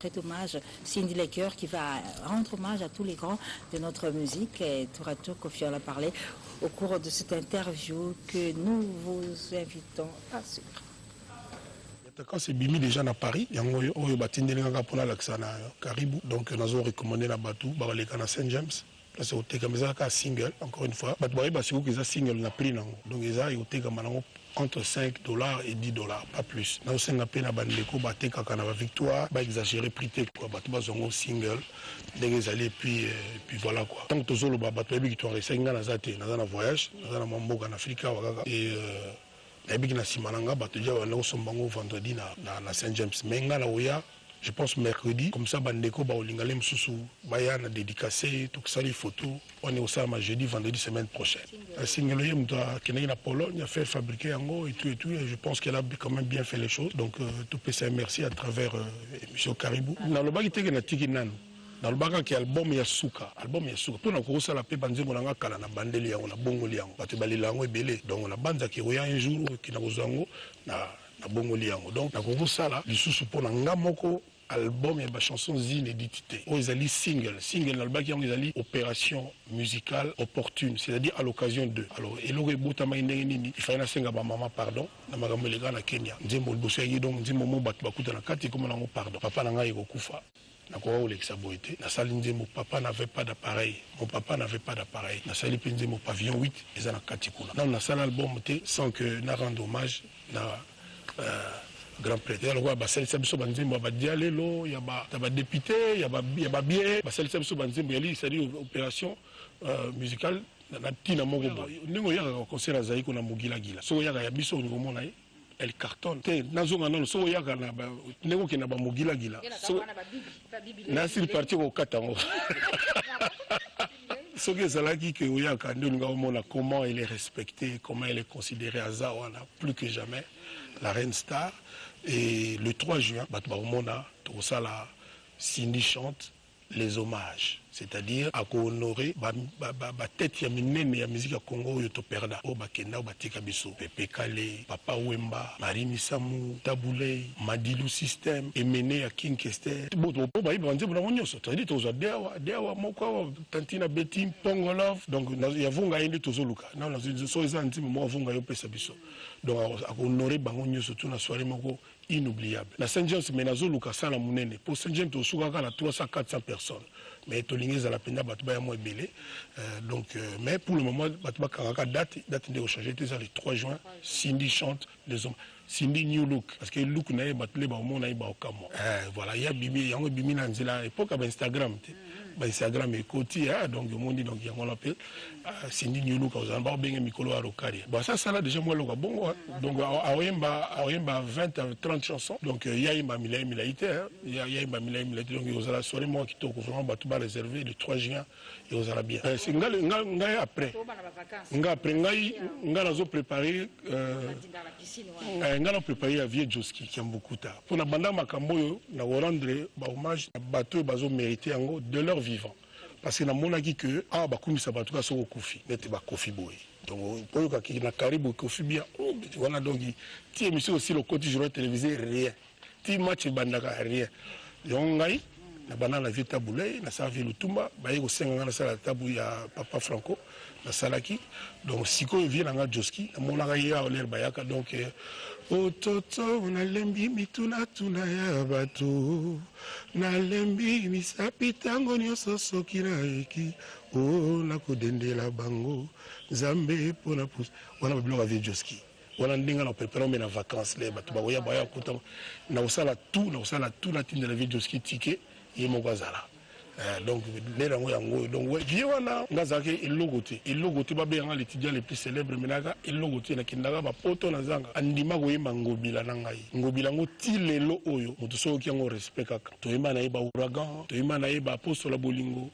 Cet hommage, Cindy Lecoeur qui va rendre hommage à tous les grands de notre musique et tour à tour Kofi en a parlé au cours de cette interview que nous vous invitons à suivre. Quand c'est Bimi déjà à Paris, il y a un bâtiment pour la Caribou, donc nous avons recommandé la Batou, à Saint James. C'est au Tégameza un single, encore une fois. C'est un single n'a pris donc ils ont été entre $5 et $10, pas plus. Nous avons appelé la Bandeko, la victoire, exagéré prix quoi, un single, et puis voilà quoi. Tant que nous avons qui sont restés dans un voyage, dans un Afrique et vendredi na Saint James. Mais je pense mercredi, comme ça, Bandeko, Baolingale, Msusu, Bayana, dédicacé, tout ça, les photos. On est au Sama jeudi, vendredi, semaine prochaine. Un single, qui est en Pologne, il a fait fabriquer en haut et tout. Et je pense qu'elle a quand même bien fait les choses. Donc, tout peut se merci à travers M. Caribou. Dans le bas, il y a Tiki Nan. Dans le bac qui album Yasuka, pour la course à la paix, banze monanga kala na bandeli yango na bongoli yango, batu balilango ebele. Donc la bande qui roya un jour qui na kozango na bongoli yango. Donc na course là, lisusu pour nga moko album et ba chansons inédites. Oh ils ali single dans le bac yango ils ali opération musicale opportune, c'est-à-dire à l'occasion de. Alors eloko ebota maindenge nini, il fallait na senga ba maman pardon, na makambo lega na Kenya. Nzembo bosso yi donc nzembo mo batu bakuta na kati comme na ngo pardon. Papa na nga yikokufa. Mon papa n'avait pas d'appareil. Mon pavillon 8 et ça n'a katikuna. Dans la salle album sans que n'a rendre hommage na grand prêtre. Alors bah celle ça banzembo ba dialelo, il y a ba député, il y a ba bien, bah celle ça banzembo yali c'est opération musicale na tina moko boy. Ningo ya concert à Zaïko na Mugila Gila. So ya ya biso ngo mona elle cartonne. Nazonga non so yaka na ba nego ke na ba Mugila Gila. So na si parti au Katango. Ce que ça dit que oyaka ndonga mona comment elle est respectée, comment elle est considérée à Zawana plus que jamais la reine star. Et le 3 juin, Batbaumona, tout ça là, Cindy chante les hommages. C'est-à-dire à honorer la tête ya minene ya musique ya Congo yoto perda o bakenda o batika biso Pepe Kale, Papa Wemba, Marini Samu, Taboulé, Madilu System, Emene ya King Kester. Bon ba ibanze bona nyonso. C'est-à-dire tozo dewa moko tantina Betty Pongolov. Donc ya vunga yende tozo luka. Na so ezanti mo vunga yo pesa biso. Donc à honorer bango nyonso tout na soirée moko inoubliable. La Saint James menazo luka sala munene. Pour Saint James to suka na 300-400 personnes. Mais Tolingé à la peine batba ya moins belé. Donc mais pour le moment batba karaka date de changer c'est le 3 juin Cindy chante les hommes. Cindy new look parce que look na batlé ba mon na ba okamo. Voilà, il y a Bibi, yango Bibi na nzela époque ba Instagram. Ba Instagram et côté donc le monde donc yango l'appelle Cindy new look aux amba benga mikolo a rokari. Bon ça là déjà moi loka bon donc a 20 à 30 chansons. Donc il y a Imba Milaïté, il y a Imba Milaïté donc aux la soirée moi qui toko vraiment batba réservé le 3 juin et aux arabes. C'est ngai après. Nga après ngai nazo préparer nga préparé à Vieux Joski qui aime beaucoup tard. Pour la bande Makamboyo, na rendre hommage à bateau bazo mérité en de leur vivant. Parce que na monaki que ba kumisa bato ka soko kofi, nete ba kofi boy. Donc pour que na Caribou kofi bien, voilà donc ti émission aussi le côté journal télévisé rien. Ti match bandaka rien. Yongai na bana la vie taboulé, na sa vie lutumba, ba yeko senga na sala tabu ya Papa Franco. Na salaki donc siko vient na Joski na monaka ya oler bayaka donc ototo na lembi mituna tuna ya bato na lembi misapitango nyonso soki na eki o na kodendela bango Nzambe pona pus wana biloko Vieux Joski wana ndinga na prépare na vacances les bato ba ya baya kuta na osala tout na tinda la Vieux Joski ticket yemo kwazala. Donc les rango donc vieux wana ngazake elogote babenganga l'étudiant le plus célèbre menaka elogote na kindaga ba poto na zanga andima koyemba ngobila na ngai ngobila ngo tilelo oyo moto soki yango respect kaka toyemba na yeba ouragan toyemba na yeba apostola bolingo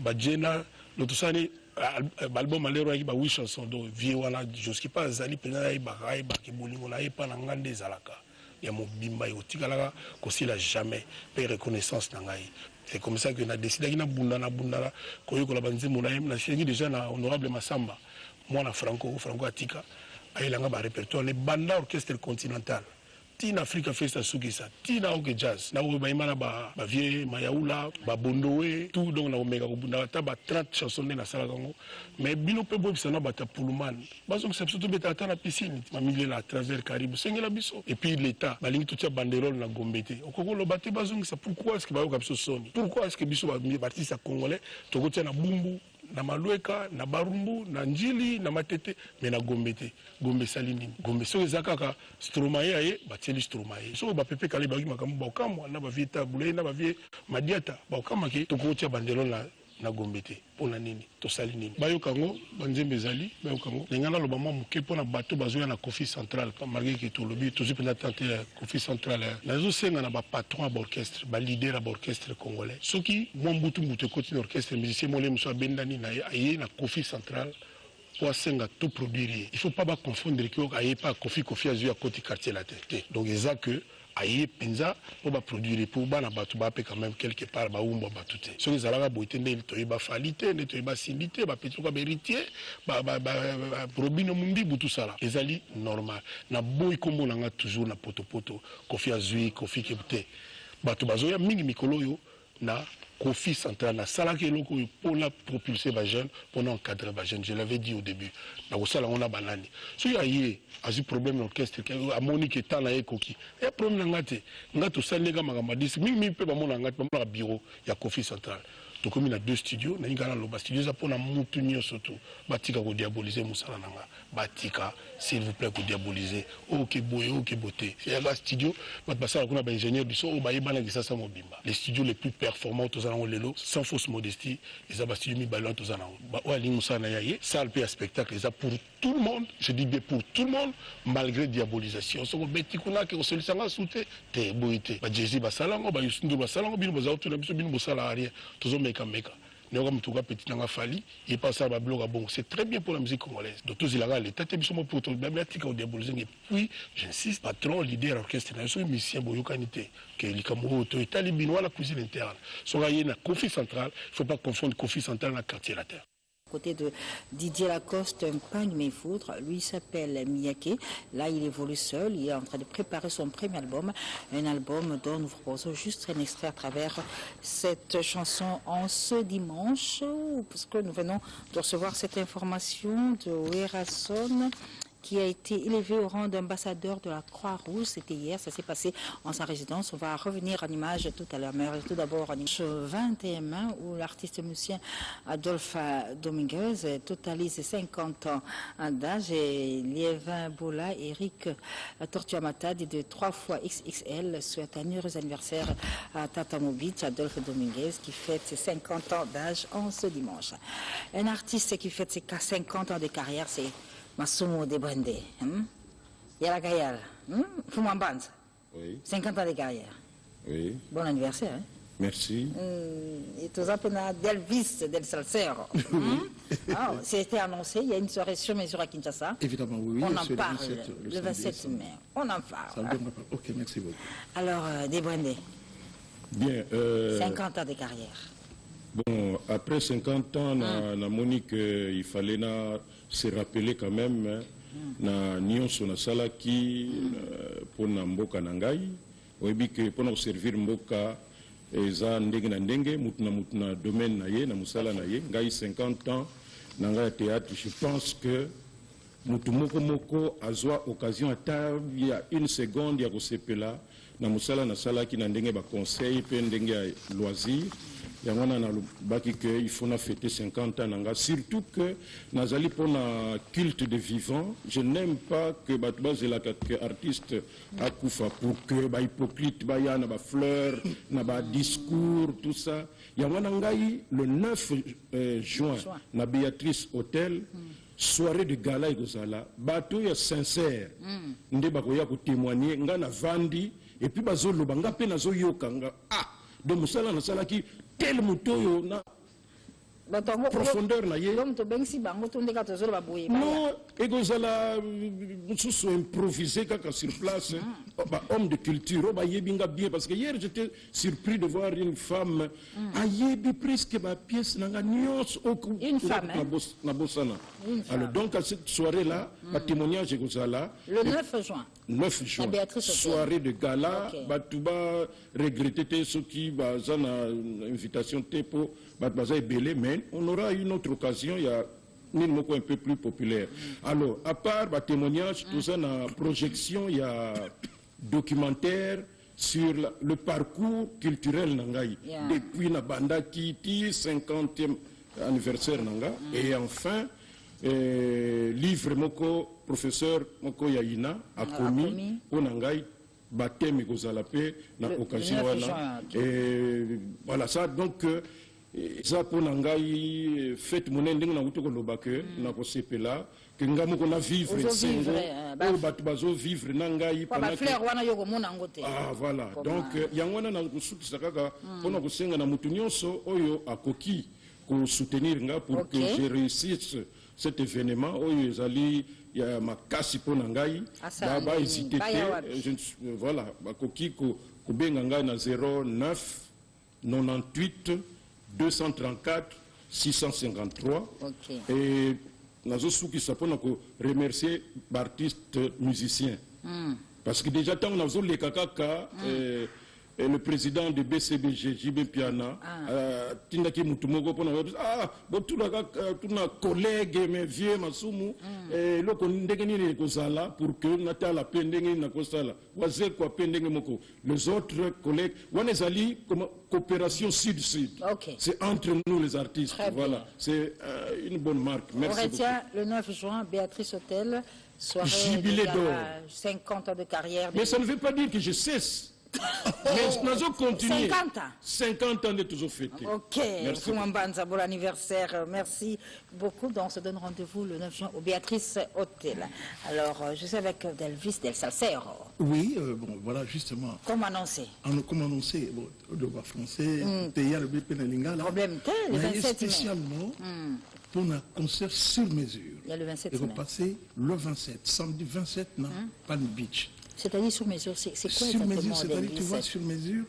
ba jena lotosani album alero ki ba 8 chansons donc vieux wana jusqu'à pas zali pena yeba ki bolingo na yepa na ngande zalaka ya mobimba yotikalaka kosila jamais pe reconnaissance na ngai. C'est comme ça que nous avons décidé de bundana koyokola banzembo na na série déjà na honorable Massamba moi na Franco Atika ayelanga ba répertoire les banda orchestre continental tina Africa Festa sukisa tina oke jazz na ko baimana ba vie mayaula ba bondowe tout donc na omega ko bunda ta ba 30 chansons na sala kango mais bino pe bo bisana ba ta puluman bazo surtout beta ta na piscine mamile la travers Caribe sengela biso et puis l'état balingi tout ya banderole na gombete okoko lo baté bazo ça pourquoi est-ce que ba yo biso soni pourquoi est-ce que biso ba artiste congolais to ko na bumbu na malueka na barumbu na njili na matete mais na gombete gombe salini gombe so ezakaka stromae aye bateli stromae so ba pepe kale ba makambo ba kamwa na ba vieta bule na ba vie madiata ba kamake to ko tia bandelo na gombete pona nini to salini bayo kango banzembe zali bayo kango ngana lo bama muke pona bato bazoya na Kofi Central malgré que tout le but toujours peut tenter Kofi Central na zo senga na ba patron d'orchestre ba leader d'orchestre congolais soki mo mbutu mbutu continue orchestre musicien mo le muso bendani na aye na Kofi Central pour senga tout produire il faut pas confondre que aye pas Kofi azu à côté quartier la tête donc exact que aye penza pour ba produire pour ba na batu ba pe quand même quelque part ba umba batute so les alaka boité ndel to ba falité ne to ba sindité ba petro ka héritier ba probino mundi butu sala ezali normal na boy kombo nga toujours na poto Kofi azui Kofi kebute batu bazoya mingi mikolo yo na Kofi Central na sala ke loko pour la propulser ba jeune pour encadrer ba jeune je l'avais dit au début na ko sala on a banani so ya yé azu problème l'orchestre a monique tant na ekoki et problème ngate ngato salenga magamba 10 mingi pe ba mona ngate ba mona bureau ya Kofi Central to comme na deux studios na ngana lo ba studios pour na mutu nyo surtout batika ko diaboliser musala nanga batika s'il vous plaît ko diaboliser OK boye OK beauté c'est la studio ba basala kuna ba ingénieur du son ba yebana kisasa mobimba les studios les plus performants tous en lelo sans fausse modestie les ba studio mi balon tous en ba wali musala na yaye salle pe spectacle ça pour tout le monde je dis bien pour tout le monde malgré diabolisation so beti kuna ke ko sanga soute te boité ba Jezi basala ngo ba yusundu basala ngo bino baza tout na biso bino basala rien tous meka N'auras petit n'a fallu, il passe à Bablo bon. C'est très bien pour la musique congolaise. Donc tous les gars, l'état est pour tout le bibliothèque au diabolisé. Et puis, j'insiste, patron, leader, orchestre, national, musicien, boyokanité, que les Camerounais, l'État, les Binois, la cuisine interne. Sur la Kofi Central, il ne faut pas confondre Kofi Central avec quartier la terre. Côté de Didier Lacoste, un pagne mes foudres, lui s'appelle Miyake. Là, il évolue seul. Il est en train de préparer son premier album. Un album dont nous proposons juste un extrait à travers cette chanson en ce dimanche. Parce que nous venons de recevoir cette information de Werason, qui a été élevé au rang d'ambassadeur de la Croix-Rouge. C'était hier, ça s'est passé en sa résidence. On va revenir en image tout à l'heure. Mais tout d'abord, en image 21 mains, où l'artiste musicien Adolphe Dominguez totalise 50 ans d'âge. Et Liévin Bola, Eric Tortuamata, de 3 fois XXL, souhaite un heureux anniversaire à Tata Mobitch, Adolphe Dominguez, qui fête ses 50 ans d'âge en ce dimanche. Un artiste qui fête ses 50 ans de carrière, c'est Massomo de Brandé. Yala Gayal. Fumambanza. Oui. 50 ans de carrière. Oui. Bon anniversaire. Hein? Merci. Et tout ça, Delvis del Salsero. C'était annoncé, il y a une soirée sur mesure à Kinshasa. Évidemment, oui. On en parle le 27 mai. On en parle. Ça me donne... Ok, merci beaucoup. Alors, de Brandé. Bien. 50 ans de carrière. Bon, après 50 ans, na Monique, il fallait se rappeler quand même na nyonso na salaki pour na mboka na ngai oyebi que pour servir mboka eza ndenge na ndenge mutu na domaine na ye na musala na ye ngai 50 ans na ngai théâtre je pense que mutu moko azwa occasion ata ya une seconde ya kosepela na musala na salaki na ndenge ba conseil pe ndenge ya loisir. Il faut fêter 50 ans. Surtout que nazali pour un culte de vivant. Je n'aime pas que les artistes akufa pour que les hypocrites na fleurs, na discours, tout ça. Le 9 juin, na Béatrice Hôtel, soirée de gala egozala, bato ya sincère. Nde bakoya ko témoigner nga na vandi et puis bazolo banga pe nazo yokanga. Ah, donc musala na sala ki tel mutoyo na profondeur na ye non egozala mususu improvisé kaka sur place homme de culture ba yebinga bien parce que hier j'étais surpris de voir une femme a yebi presque ba pièce nanga nyos une femme na bosana alors donc à cette soirée là à témoignage egozala le 9 juin 9 juin, Béatrice Hôtel. soirée de gala, Ok. Batouba regretté ceux qui ont une invitation pour Batouba belé, mais on aura une autre occasion, il y a une mot un peu plus populaire. Alors, à part témoignage, tout ça, dans la projection, il y a documentaire sur le parcours culturel Nangaï, Yeah. depuis la banda Kiti, 50e anniversaire Nanga, et enfin, livre moko professeur moko yaina a commis pour Nangaï baptême kozalape na occasion wana et voilà ça donc ça pour Nangaï fête monende na utoko lobake na ko sepela que ngamo ko na vivre sengo o batu bazo vivre Nangaï pendant fleur wana yoko mona ngote ah voilà donc yangwana na kusukisa kaka pona kusenga na mutu nyonso oyo akoki ko soutenir nga pour que je réussisse cet événement oyo ezali ya makasi pona ngai ba hésiter voilà bakoki ko benga ngai na 09 98 234 653 et nazo sukisa pona ko remercier l'artiste musicien parce que déjà tant nazo le kaka le président de BCBG, JB Piana, Tindaki Mutumoko, tuna collègue, mes vieux, Masumu, et le Kondegeni Kozala, pour que Natala Pendenge Nakosala, Wazel quoi Pendenge Moko. Les autres collègues, Wanezali, comme coopération sud-sud. C'est entre nous les artistes. Voilà, c'est une bonne marque. Merci. On retient le 9 juin, Béatrice Hôtel, soirée Jubilé d'or. 50 ans de carrière. Mais ça ne veut pas dire que je cesse. Mais nous avons continué. 50 ans. 50 ans de toujours fêté. Ok. Merci. Bon anniversaire. Merci beaucoup. Donc, on se donne rendez-vous le 9 juin au Béatrice Hôtel. Alors, je suis avec Delvis Del Salsero. Oui, bon, voilà, justement. Comme annoncé. Comme annoncé, bon, de voix français, il y a le BP Nalinga. Problème tel, le 27 mai. Spécialement pour un concert sur mesure. Il y a le 27 mai. mai. Et repasser le 27, samedi 27, dans Palm Beach. C'est-à-dire sur mesure, c'est quoi sur mesure, c'est-à-dire, tu vois, sur mesure,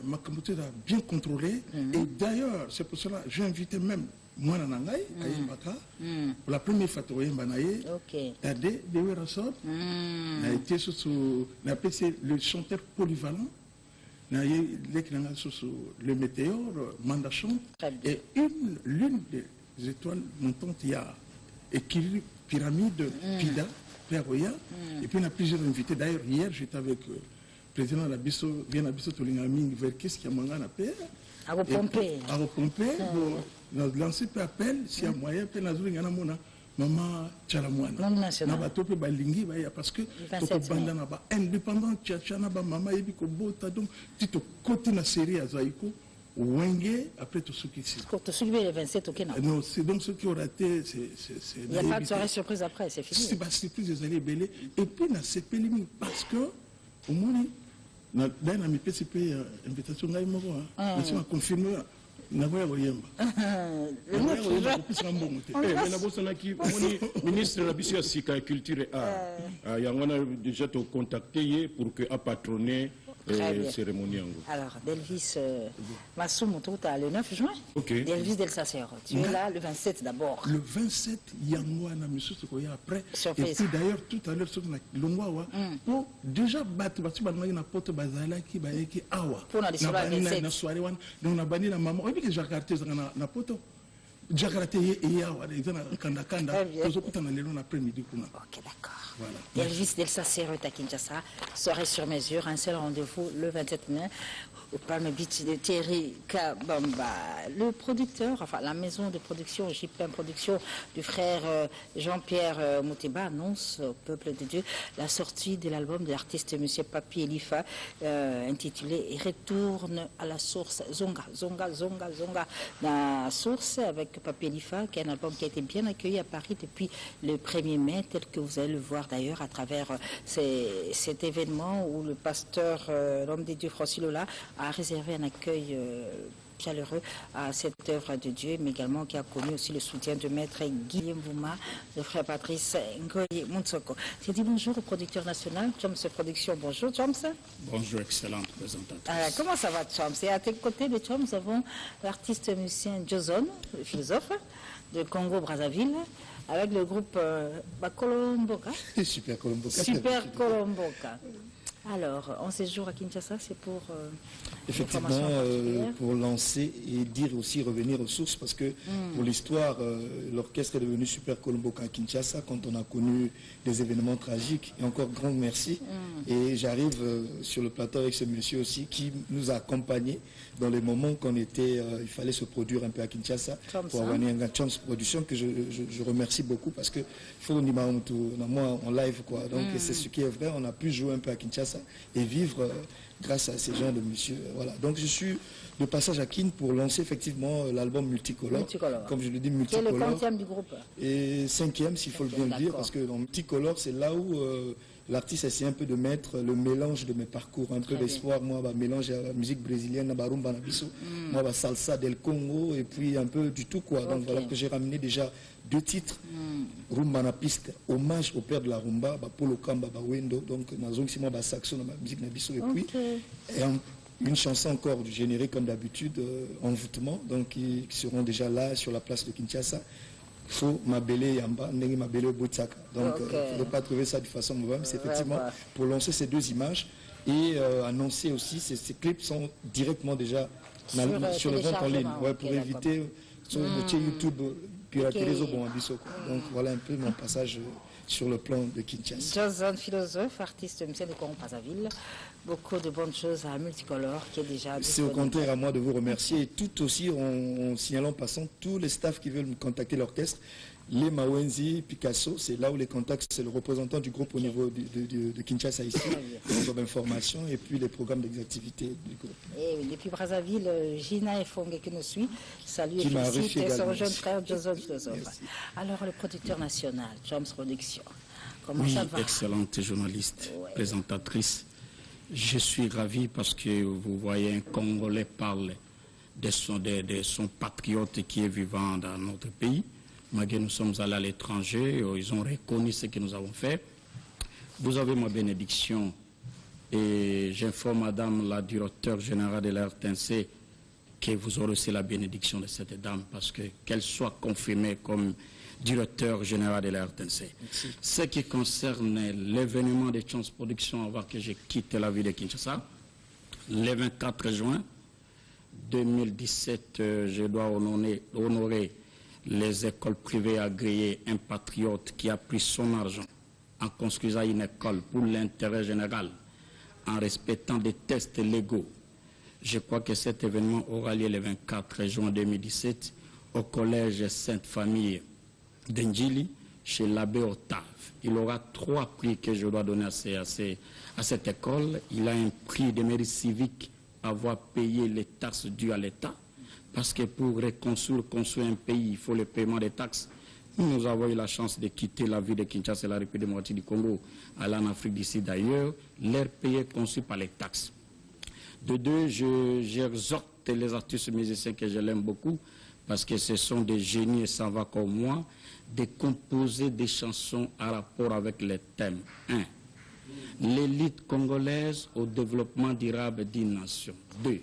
ma communauté a bien contrôlé. Et d'ailleurs, c'est pour cela que j'ai invité même moi, Nangaï, à Yembaka, pour la première fois, tu vois, Yembanaye, Tade, Dewe Rassod, a été sous le chanteur polyvalent, le météore, Mandachon, et l'une des étoiles montantes, il y a équilibre, pyramide, Pida. Et puis on a plusieurs invités. D'ailleurs, hier, j'étais avec le président de la Bisso, Vienne Abisso Tolingami, vers qu'est-ce qu'il y a mangé à paix. À repomper. À repomper. On a lancé un appel, s'il y a moyen, puis on a dit, maman Tchalamouana. Non national. On a topé Balingi, parce que indépendant, Tchatchana, maman, et puis Kobota, donc, tu te côté la série à Zaïko. Wenge, après tout ce qui s'est Pour te suivre le 27, ok, non? Non, c'est donc ce qui aura été. Il n'y a pas de soirée surprise après, c'est fini. C'est pas surprise des années belées. Et puis, on a CP parce que, au moins, on a mis PCP invitation, on a confirmé. Ministre de la Culture et Culture a déjà contacté pour que a patronné cérémonie. Alors, Delvis Massoum, le 9 juin. Delvis Del Salsero. Tu es là le 27 d'abord. Le 27, Yangwana, monsieur Sokoya après. Et puis d'ailleurs, tout à l'heure, sur Longwawa, pour déjà battre, na porte bazala qui baeki awa. Pour la soirée, on a banni la maman. Et puis que Jakarta, na poto. Jakarta et awa, ils ont kanda kanda. Ils ont coupé dans l'après-midi. Ok, d'accord. Voilà. Delvis Del Salsero à Kinshasa, soirée sur mesure, un seul rendez-vous le 27 mai au Palm Beach de Thierry Kabamba. Le producteur, enfin la maison de production, JPM Production du frère Jean-Pierre Mouteba annonce au peuple de Dieu la sortie de l'album de l'artiste M. Papi Elifa intitulé Retourne à la source. Zonga, Zonga, Zonga, Zonga. La source avec Papi Elifa, qui est un album qui a été bien accueilli à Paris depuis le 1er mai, tel que vous allez le voir d'ailleurs à travers cet événement où le pasteur, l'homme des dieux Francis Lola, a réservé un accueil chaleureux à cette œuvre de Dieu, mais également qui a connu aussi le soutien de maître Guillaume Vouma, de frère Patrice Ngoye Moutsoko. J'ai dit bonjour au producteur national, Choms Production. Bonjour Choms. Bonjour, excellente présentatrice. Comment ça va Choms? Et à tes côtés de Choms, nous avons l'artiste musicien Joson, le philosophe de Congo-Brazzaville, avec le groupe Colomboka. Super Colomboka. Super Colomboka. Alors, en séjour à Kinshasa, c'est pour... Effectivement, pour lancer et dire aussi revenir aux sources, parce que pour l'histoire, l'orchestre est devenu Super Colomboka à Kinshasa quand on a connu des événements tragiques. Et encore grand merci. Et j'arrive sur le plateau avec ce monsieur aussi qui nous a accompagnés dans les moments qu'on était, il fallait se produire un peu à Kinshasa pour avoir une Choms Production que je remercie beaucoup parce que il faut qu'on y moi en live quoi. Donc c'est ce qui est vrai, on a pu jouer un peu à Kinshasa et vivre grâce à ces gens de monsieur. Voilà. Donc je suis de passage à Kin pour lancer effectivement l'album Multicolore. Comme je le dis, Multicolore. Qui est le 40e du groupe. Et 5e, s'il faut bien le dire, parce que dans Multicolore, c'est là où l'artiste essaie un peu de mettre le mélange de mes parcours, un peu d'espoir. Moi, mélange à la musique brésilienne, à rumba nabiso, moi, salsa del Congo, et puis un peu du tout quoi. Donc voilà que j'ai ramené déjà 2 titres. Rumba na piste, hommage au père de la rumba, Polo Kamba, Wendo, donc nazong si moi saxo dans ma musique nabiso, et puis une chanson encore du générique comme d'habitude, Envoûtement, donc qui seront déjà là sur la place de Kinshasa. Il faut m'abeler Yamba, Nengi m'abeler Botsaka. Donc il ne faut pas trouver ça de façon mauvaise, c'est effectivement pour lancer ces 2 images et annoncer aussi, ces clips sont directement déjà sur le vente en ligne, pour éviter sur le YouTube. Donc voilà un peu mon passage sur le plan de Kinshasa. Joson, philosophe, artiste musicien de Congo-Brazzaville, beaucoup de bonnes choses à Multicolore qui est déjà... C'est au contraire à moi de vous remercier et tout aussi en signalant passant tous les staffs qui veulent me contacter l'orchestre. Les Mawenzi, Picasso, c'est là où les contacts, c'est le représentant du groupe au niveau de Kinshasa ici, les d'information et puis les programmes d'activité du groupe. Et depuis Brazzaville, Gina Efongue qui nous suit, salut et félicite son jeune frère Joson philosophe. Alors le producteur national, Choms Production, comment ça va? Excellente journaliste, présentatrice. Je suis ravi parce que vous voyez un Congolais parler de son patriote qui est vivant dans notre pays. Malgré nous sommes allés à l'étranger, ils ont reconnu ce que nous avons fait. Vous avez ma bénédiction et j'informe Madame la directeure générale de la RTNC que vous aurez aussi la bénédiction de cette dame parce qu'elle soit confirmée comme directeur général de la RTNC. Ce qui concerne l'événement de Choms Production avant que je quitte la ville de Kinshasa, le 24 juin 2017, je dois honorer les écoles privées agréées, un patriote qui a pris son argent en construisant une école pour l'intérêt général, en respectant des tests légaux. Je crois que cet événement aura lieu le 24 juin 2017 au collège Sainte-Famille d'Ndjili, chez l'abbé Octave. Il aura 3 prix que je dois donner à cette école. Il a un prix de mérite civique, avoir payé les taxes dues à l'État. Parce que pour construire un pays, il faut le paiement des taxes. Nous avons eu la chance de quitter la ville de Kinshasa et la République démocratique du Congo, aller en Afrique d'ici d'ailleurs, leur pays est conçu par les taxes. De 2, j'exhorte les artistes musiciens que je l'aime beaucoup, parce que ce sont des génies et ça va comme moi, de composer des chansons en rapport avec les thèmes. 1. L'élite congolaise au développement durable d'une nation. 2.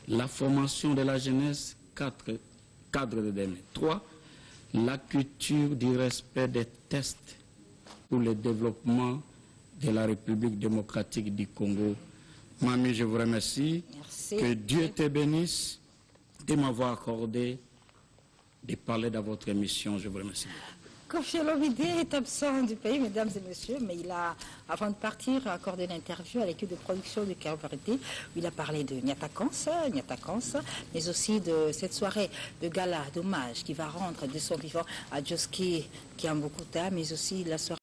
La formation de la jeunesse, cadre de demain. 3. La culture du respect des tests pour le développement de la République démocratique du Congo. Mamie, je vous remercie. Merci. Que Dieu te bénisse de m'avoir accordé de parler dans votre émission. Je vous remercie. Kofi Olomide est absent du pays, mesdames et messieurs, mais il a, avant de partir, accordé une interview à l'équipe de production du Cœur Vérité, où il a parlé de Nyatakans, mais aussi de cette soirée de gala, d'hommage, qui va rendre de son vivant à Joski Kiambokuta, mais aussi la soirée